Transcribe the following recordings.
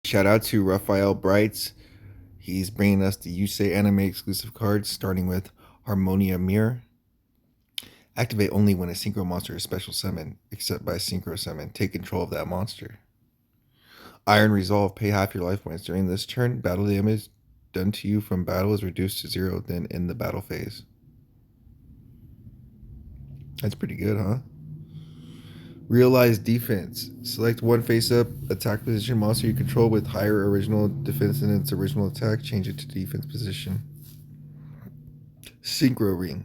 Shout out to Raphael Brights. He's bringing us the Yusai anime exclusive cards, starting with Harmonia Mirror. Activate only when a synchro monster is special summoned, except by synchro summon. Take control of that monster. Iron Resolve. Pay half your life points during this turn. Battle damage done to you from battle is reduced to 0, then in the battle phase. That's pretty good, huh? Realize defense. Select one face-up attack position monster you control with higher original defense than its original attack. Change it to defense position. Synchro Ring.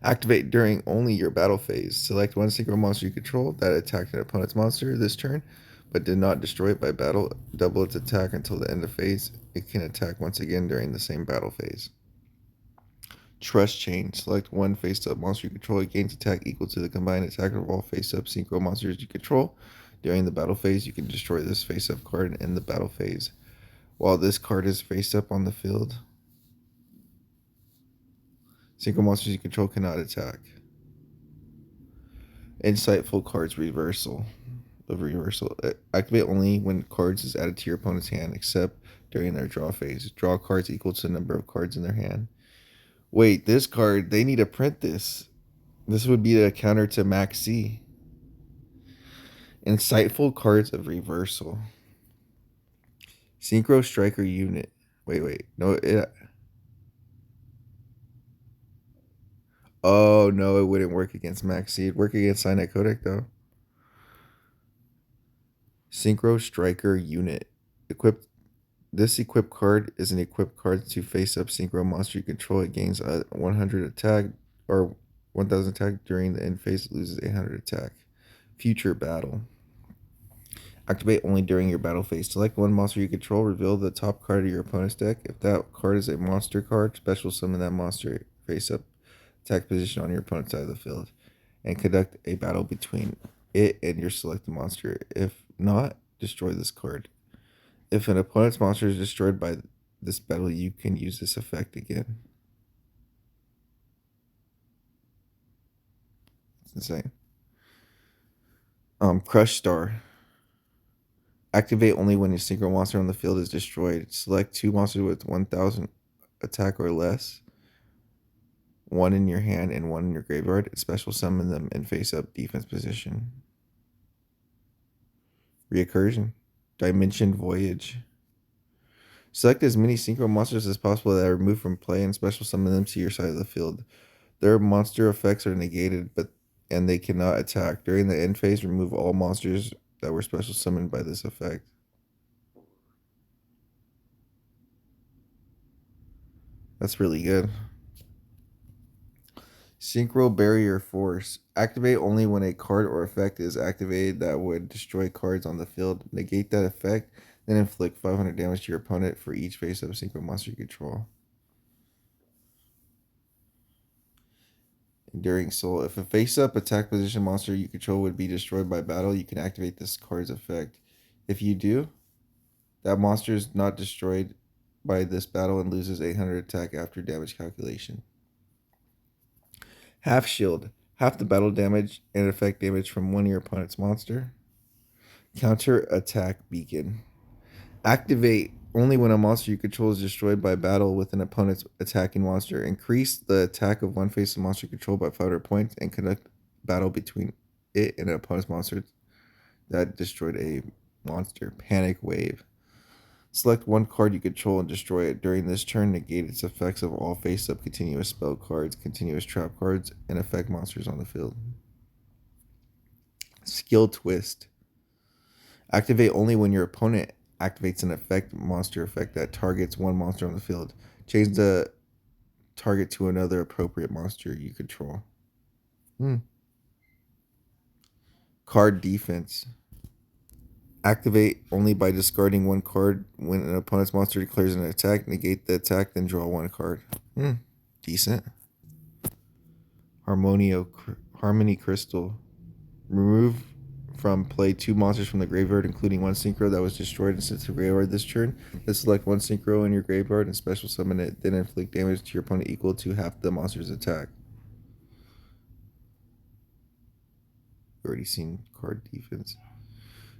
Activate during only your battle phase. Select one synchro monster you control that attacked an opponent's monster this turn, but did not destroy it by battle. Double its attack until the end of phase. It can attack once again during the same battle phase. Trust Chain. Select one face-up monster you control. It gains attack equal to the combined attack of all face-up synchro monsters you control. During the battle phase, you can destroy this face-up card in the battle phase. While this card is face-up on the field, synchro monsters you control cannot attack. Insightful Cards Reversal. The reversal. Activate only when cards is added to your opponent's hand, except during their draw phase. Draw cards equal to the number of cards in their hand. Wait, this card, they need to print this. This would be the counter to Max C. Insightful Cards of Reversal. Synchro Striker Unit. Wait. No, oh, no, it wouldn't work against Max C. It'd work against Signet Codec, though. Synchro Striker Unit. This equipped card is an equipped card to face up synchro monster you control. It gains a 100 attack or 1000 attack during the end phase. It loses 800 attack. Future Battle. Activate only during your battle phase. Select one monster you control. Reveal the top card of your opponent's deck. If that card is a monster card, special summon that monster face up attack position on your opponent's side of the field and conduct a battle between it and your selected monster. If not, destroy this card. If an opponent's monster is destroyed by this battle, you can use this effect again. It's insane. Crush Star. Activate only when your synchro monster on the field is destroyed. Select two monsters with 1000 attack or less. One in your hand and one in your graveyard. Special summon them in face-up defense position. Reoccursion. Dimension Voyage. Select as many synchro monsters as possible that are removed from play and special summon them to your side of the field. Their monster effects are negated, and they cannot attack. During the end phase, remove all monsters that were special summoned by this effect. That's really good. Synchro Barrier Force. Activate only when a card or effect is activated that would destroy cards on the field. Negate that effect, then inflict 500 damage to your opponent for each face-up synchro monster you control. Enduring Soul. If a face-up attack position monster you control would be destroyed by battle, you can activate this card's effect. If you do, that monster is not destroyed by this battle and loses 800 attack after damage calculation. Half Shield. Half the battle damage and effect damage from one of your opponent's monster. Counter Attack Beacon. Activate only when a monster you control is destroyed by battle with an opponent's attacking monster. Increase the attack of one face of monster control by 500 points and conduct battle between it and an opponent's monster that destroyed a monster. Panic Wave. Select one card you control and destroy it. During this turn, negate its effects of all face-up continuous spell cards, continuous trap cards, and effect monsters on the field. Skill Twist. Activate only when your opponent activates an effect monster effect that targets one monster on the field. Change the target to another appropriate monster you control. Card Defense. Activate only by discarding one card when an opponent's monster declares an attack. Negate the attack, then draw one card. Decent. Harmony Crystal. Remove from play two monsters from the graveyard, including one synchro that was destroyed and sent to the graveyard this turn. Then select one synchro in your graveyard and special summon it. Then inflict damage to your opponent equal to half the monster's attack. Already seen Card Defense.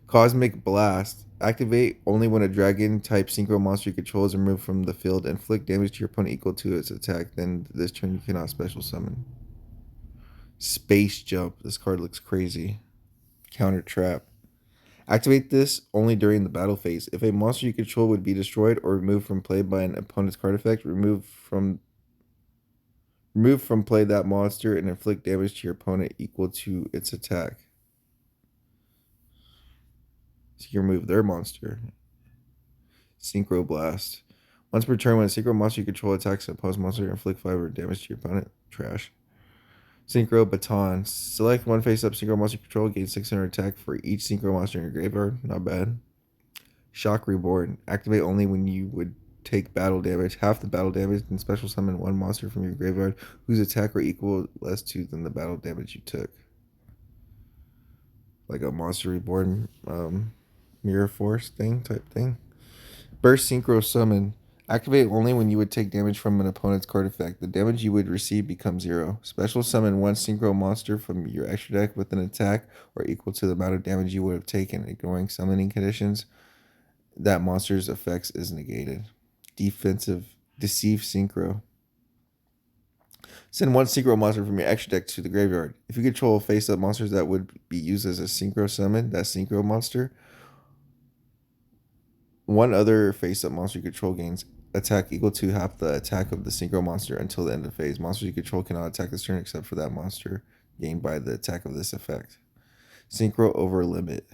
Cosmic Blast. Activate only when a dragon type synchro monster you control is removed from the field. Inflict damage to your opponent equal to its attack. Then this turn you cannot special summon. Space Jump. This card looks crazy. Counter Trap. Activate this only during the battle phase. If a monster you control would be destroyed or removed from play by an opponent's card effect, remove from play that monster and inflict damage to your opponent equal to its attack. So you remove their monster. Synchro Blast. Once per turn, when a synchro monster you control attacks an opposed monster, inflict 5 damage to your opponent. Trash. Synchro Baton. Select one face-up synchro monster you control, gain 600 attack for each synchro monster in your graveyard. Not bad. Shock Reborn. Activate only when you would take battle damage. Half the battle damage, and special summon one monster from your graveyard whose attack or equal less to than the battle damage you took. Like a monster reborn mirror force type thing. Burst Synchro Summon. Activate only when you would take damage from an opponent's card effect. The damage you would receive becomes 0. Special summon one synchro monster from your extra deck with an attack or equal to the amount of damage you would have taken. Ignoring summoning conditions, that monster's effects is negated. Defensive Deceive Synchro. Send one synchro monster from your extra deck to the graveyard. If you control face-up monsters that would be used as a synchro summon, that synchro monster, one other face-up monster you control gains attack equal to half the attack of the synchro monster until the end of phase. Monsters you control cannot attack this turn except for that monster gained by the attack of this effect. Synchro Over Limit.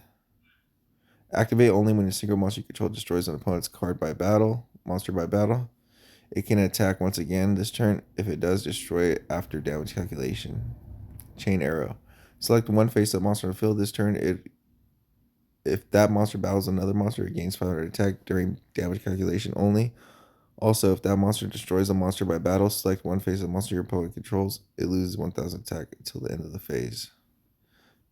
Activate only when a synchro monster you control destroys an opponent's monster by battle. It can attack once again this turn. If it does, destroy it after damage calculation. Chain Arrow. Select one face-up monster on the field this turn. If that monster battles another monster, it gains 500 attack during damage calculation only. Also, if that monster destroys a monster by battle, select one face-up monster your opponent controls. It loses 1000 attack until the end of the phase.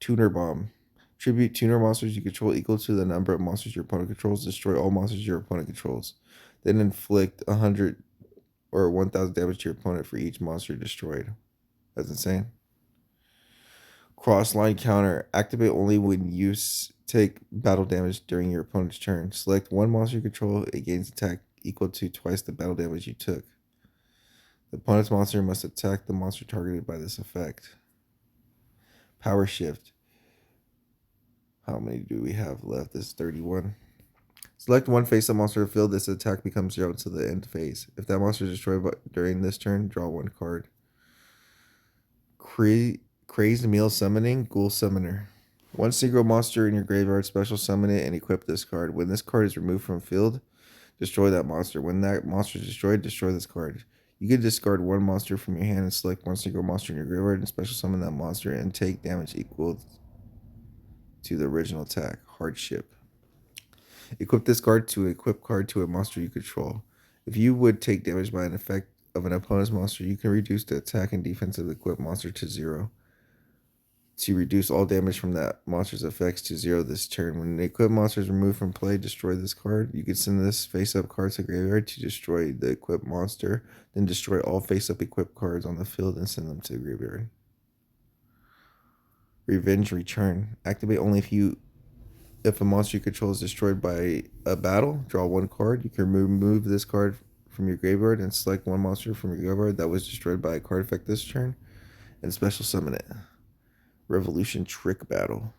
Tuner Bomb. Tribute tuner monsters you control equal to the number of monsters your opponent controls. Destroy all monsters your opponent controls. Then inflict 100 or 1000 damage to your opponent for each monster destroyed. That's insane. Crossline Counter. Activate only when you take battle damage during your opponent's turn. Select one monster you control. It gains attack equal to twice the battle damage you took. The opponent's monster must attack the monster targeted by this effect. Power Shift. How many do we have left? This is 31. Select one face-up monster to field. This attack becomes 0 until the end phase. If that monster is destroyed during this turn, draw one card. Crazed Meal Summoning, Ghoul Summoner. One synchro monster in your graveyard, special summon it and equip this card. When this card is removed from field, destroy that monster. When that monster is destroyed, destroy this card. You can discard one monster from your hand and select one synchro monster in your graveyard and special summon that monster and take damage equal to the original attack. Hardship. Equip this card to equip card to a monster you control. If you would take damage by an effect of an opponent's monster, you can reduce the attack and defense of the equipped monster to 0. To reduce all damage from that monster's effects to 0 this turn. When an equipped monster is removed from play, destroy this card. You can send this face-up card to graveyard to destroy the equipped monster. Then destroy all face-up equipped cards on the field and send them to the graveyard. Revenge Return. Activate only if a monster you control is destroyed by a battle. Draw one card. You can remove this card from your graveyard and select one monster from your graveyard that was destroyed by a card effect this turn and special summon it. Revolution Trick Battle.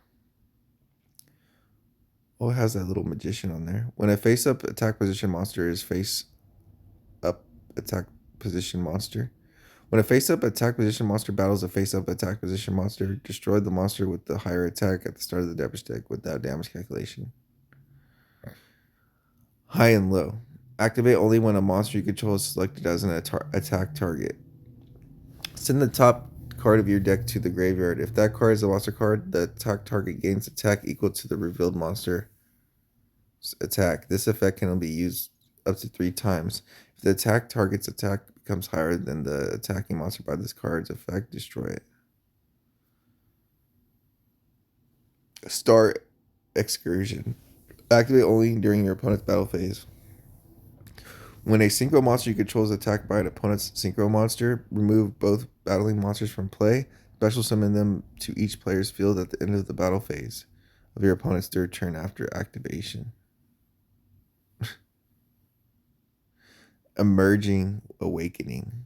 Oh, it has that little magician on there. When a face-up attack position monster is face-up attack position monster. When a face-up attack position monster battles a face-up attack position monster, destroy the monster with the higher attack at the start of the damage deck without damage calculation. High and Low. Activate only when a monster you control is selected as an attack target. Send the top card of your deck to the graveyard. If that card is a monster card, the attack target gains attack equal to the revealed monster attack. This effect can only be used up to 3 times. If the attack target's attack becomes higher than the attacking monster by this card's effect, destroy it. Star Excursion. Activate only during your opponent's battle phase. When a synchro monster you control is attacked by an opponent's synchro monster, remove both battling monsters from play. Special summon them to each player's field at the end of the battle phase. of your opponent's third turn after activation. Emerging Awakening.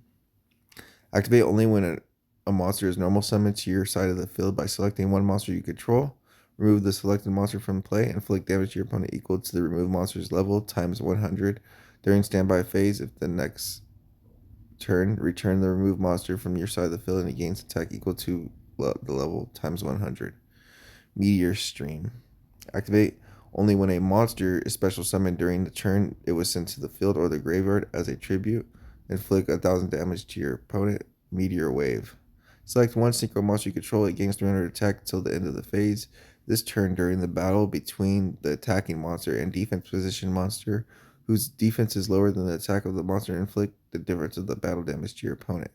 Activate only when a monster is normal summoned to your side of the field by selecting one monster you control. Remove the selected monster from play and inflict damage to your opponent equal to the removed monster's level times 100 during standby phase. If the next turn, return the removed monster from your side of the field and it gains attack equal to the level times 100. Meteor Stream. Activate only when a monster is special summoned during the turn it was sent to the field or the graveyard as a tribute. Inflict 1,000 damage to your opponent. Meteor Wave. Select one synchro monster you control. It gains 300 attack until the end of the phase. This turn, during the battle between the attacking monster and defense position monster, whose defense is lower than the attack of the monster, inflict the difference of the battle damage to your opponent.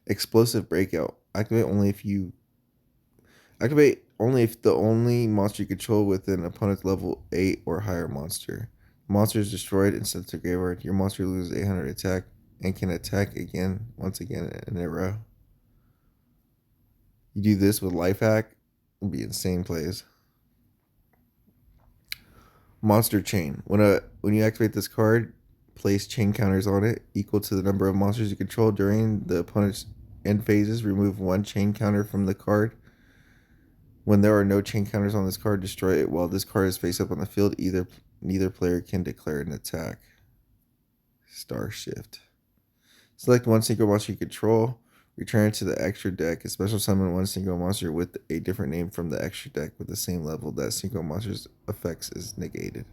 Explosive Breakout. Activate only if the only monster you control with an opponent's level 8 or higher monster. The monster is destroyed and sent to graveyard. Your monster loses 800 attack and can attack once again in a row. You do this with Life Hack, it'll be insane plays. Monster Chain. When you activate this card, place chain counters on it equal to the number of monsters you control during the opponent's end phases. Remove one chain counter from the card. When there are no chain counters on this card, destroy it while this card is face up on the field. Neither player can declare an attack. Star Shift. Select one synchro monster you control. Return it to the extra deck. A special summon one synchro monster with a different name from the extra deck with the same level that synchro monster's effects is negated.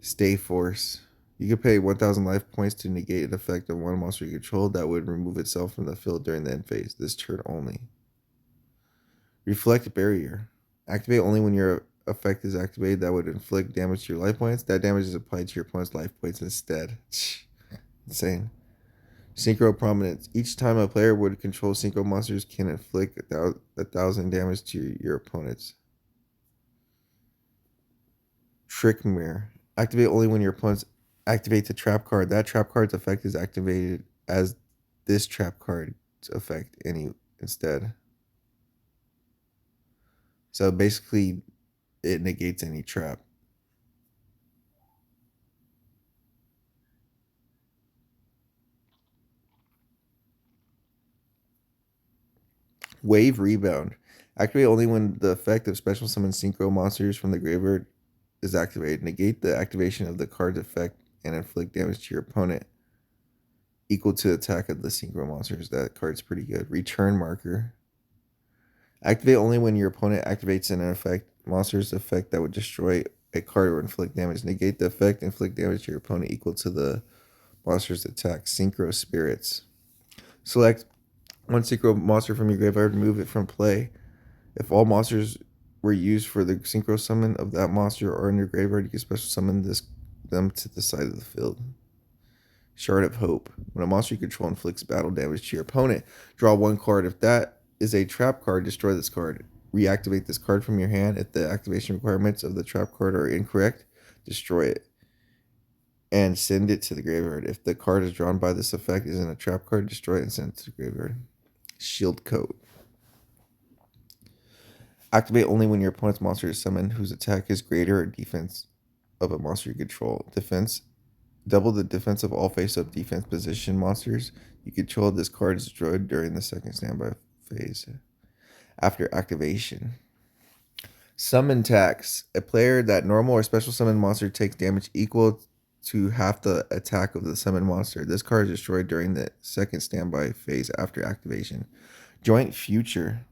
Stay Force. You can pay 1,000 life points to negate an effect of one monster you control that would remove itself from the field during the end phase. This turn only. Reflect Barrier. Activate only when your effect is activated that would inflict damage to your life points. That damage is applied to your opponent's life points instead. Insane. Synchro Prominence. Each time a player would control synchro monsters can inflict 1,000 damage to your opponents. Trick Mirror. Activate only when your opponents activate the trap card. That trap card's effect is activated as this trap card's effect instead. So basically, it negates any trap. Wave Rebound. Activate only when the effect of special summon synchro monsters from the graveyard is activated. Negate the activation of the card's effect and inflict damage to your opponent equal to the attack of the synchro monsters. That card's pretty good. Return Marker. Activate only when your opponent activates an effect monster's effect that would destroy a card or inflict damage. Negate the effect, inflict damage to your opponent equal to the monster's attack. Synchro Spirits. Select one synchro monster from your graveyard, remove it from play. If all monsters were used for the synchro summon of that monster or in your graveyard, you can special summon them to the side of the field. Shard of Hope. When a monster you control inflicts battle damage to your opponent, draw one card. If that is a trap card, destroy this card. Reactivate this card from your hand. If the activation requirements of the trap card are incorrect, destroy it and send it to the graveyard. If the card is drawn by this effect isn't a trap card, destroy it and send it to the graveyard. Shield Coat. Activate only when your opponent's monster is summoned whose attack is greater or defense of a monster you control. Defense. Double the defense of all face-up defense position monsters you control. This card is destroyed during the second standby phase. After activation. Summon Tax. A player that normal or special summon monster takes damage equal to half the attack of the summon monster. This card is destroyed during the second standby phase after activation. Joint Future.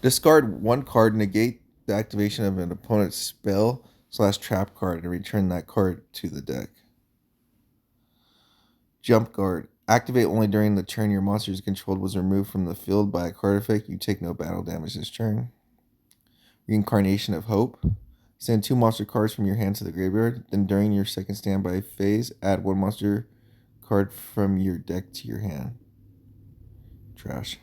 Discard one card, negate the activation of an opponent's spell / trap card, and return that card to the deck. Jump Guard. Activate only during the turn your monster is controlled was removed from the field by a card effect. You take no battle damage this turn. Reincarnation of Hope. Send 2 monster cards from your hand to the graveyard. Then during your second standby phase, add 1 monster card from your deck to your hand. Trash.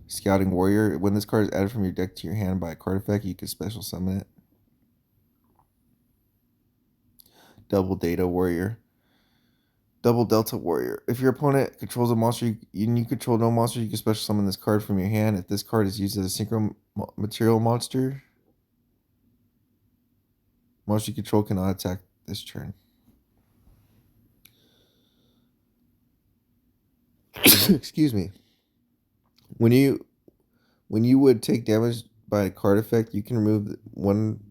Scouting Warrior. When this card is added from your deck to your hand by a card effect, you can special summon it. Double Data Warrior. Double Delta Warrior. If your opponent controls a monster and you control no monster, you can special summon this card from your hand. If this card is used as a synchro material monster you control cannot attack this turn. Excuse me. When you would take damage by a card effect, you can remove one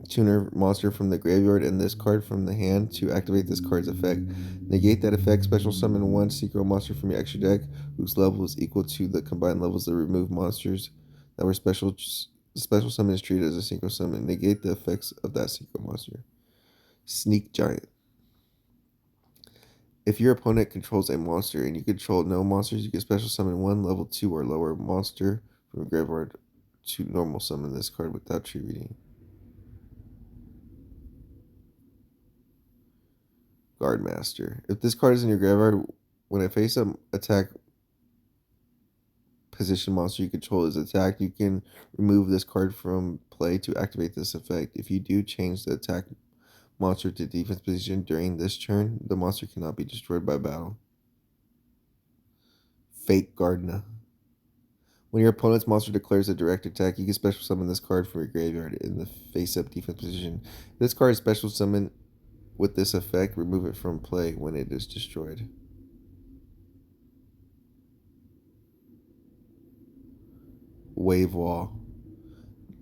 tuner monster from the graveyard and this card from the hand to activate this card's effect. Negate that effect, special summon one synchro monster from your extra deck whose level is equal to the combined levels of removed monsters that were special summon is treated as a synchro summon. Negate the effects of that synchro monster. Sneak Giant. If your opponent controls a monster and you control no monsters, you can special summon one level 2 or lower monster from the graveyard to normal summon this card without tree reading. Guardmaster. If this card is in your graveyard, when a face-up attack position monster you control is attacked, you can remove this card from play to activate this effect. If you do change the attack monster to defense position during this turn, the monster cannot be destroyed by battle. Fake Gardener. When your opponent's monster declares a direct attack, you can special summon this card from your graveyard in the face-up defense position. If this card is special summoned with this effect, remove it from play when it is destroyed. Wave Wall.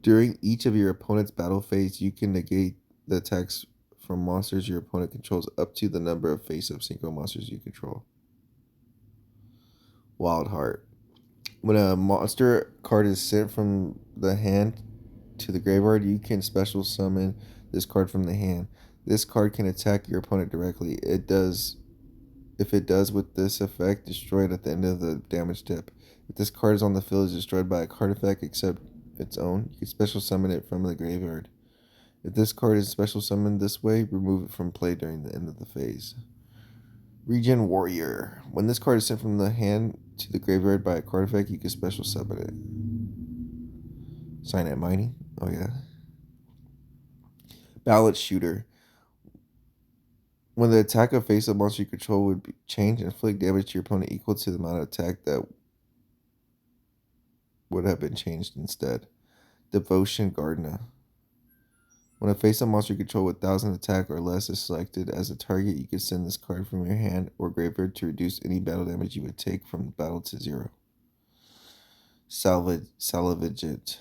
During each of your opponent's battle phase, you can negate the attacks from monsters your opponent controls up to the number of face-up synchro monsters you control. Wild Heart. When a monster card is sent from the hand to the graveyard, you can special summon this card from the hand. This card can attack your opponent directly. If it does with this effect, destroy it at the end of the damage tip. If this card is on the field is destroyed by a card effect except its own, you can special summon it from the graveyard. If this card is special summoned this way, remove it from play during the end of the phase. Regen Warrior. When this card is sent from the hand to the graveyard by a card effect, you can special summon it. Cyanide Mining. Oh yeah. Ballot Shooter. When the attack of face-up monster you control would change and inflict damage to your opponent equal to the amount of attack that would have been changed instead. Devotion Gardener. When a face-up monster you control with 1,000 attack or less is selected as a target, you can send this card from your hand or graveyard to reduce any battle damage you would take from the battle to 0. Salvagent.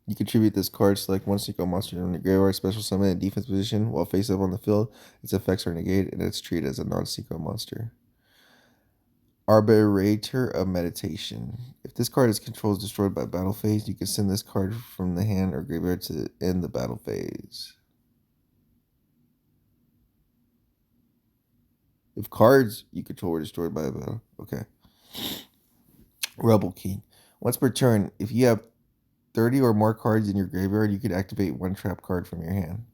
You contribute this card, select one synchro monster from the graveyard, special summon in defense position while face up on the field. Its effects are negated and it's treated as a non-synchro monster. Arbiter of Meditation. If this card is controlled destroyed by battle phase, you can send this card from the hand or graveyard to end the battle phase. If cards you control are destroyed by a battle, okay. Rebel King. Once per turn, if you have 30 or more cards in your graveyard, you can activate one trap card from your hand.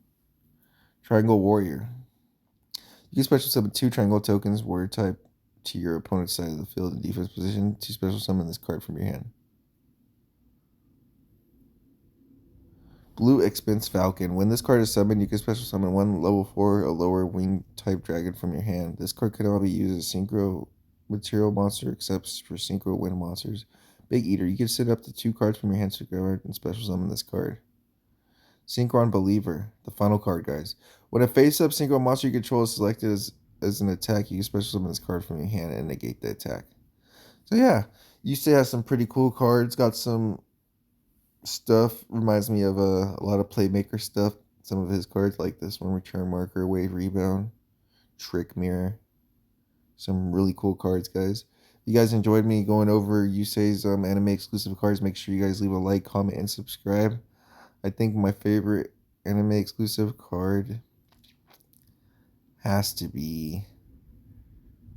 Triangle Warrior. You can special summon 2 triangle tokens, warrior type, to your opponent's side of the field in defense position to special summon this card from your hand. Blue Expense Falcon. When this card is summoned, you can special summon one level 4 or lower wing type dragon from your hand. This card cannot be used as synchro material monster except for synchro wind monsters. Big Eater. You can send up to 2 cards from your hand to the graveyard and special summon this card. Synchron Believer. The final card, guys. When a face-up synchro monster you control is selected as an attack, you can special summon this card from your hand and negate the attack. So yeah, Yusai has some pretty cool cards. Got some stuff. Reminds me of a lot of Playmaker stuff. Some of his cards like this one, Return Marker, Wave Rebound, Trick Mirror. Some really cool cards, guys. If you guys enjoyed me going over Yusai's anime exclusive cards, make sure you guys leave a like, comment, and subscribe. I think my favorite anime exclusive card has to be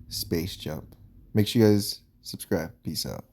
Space Jump. Make sure you guys subscribe. Peace out.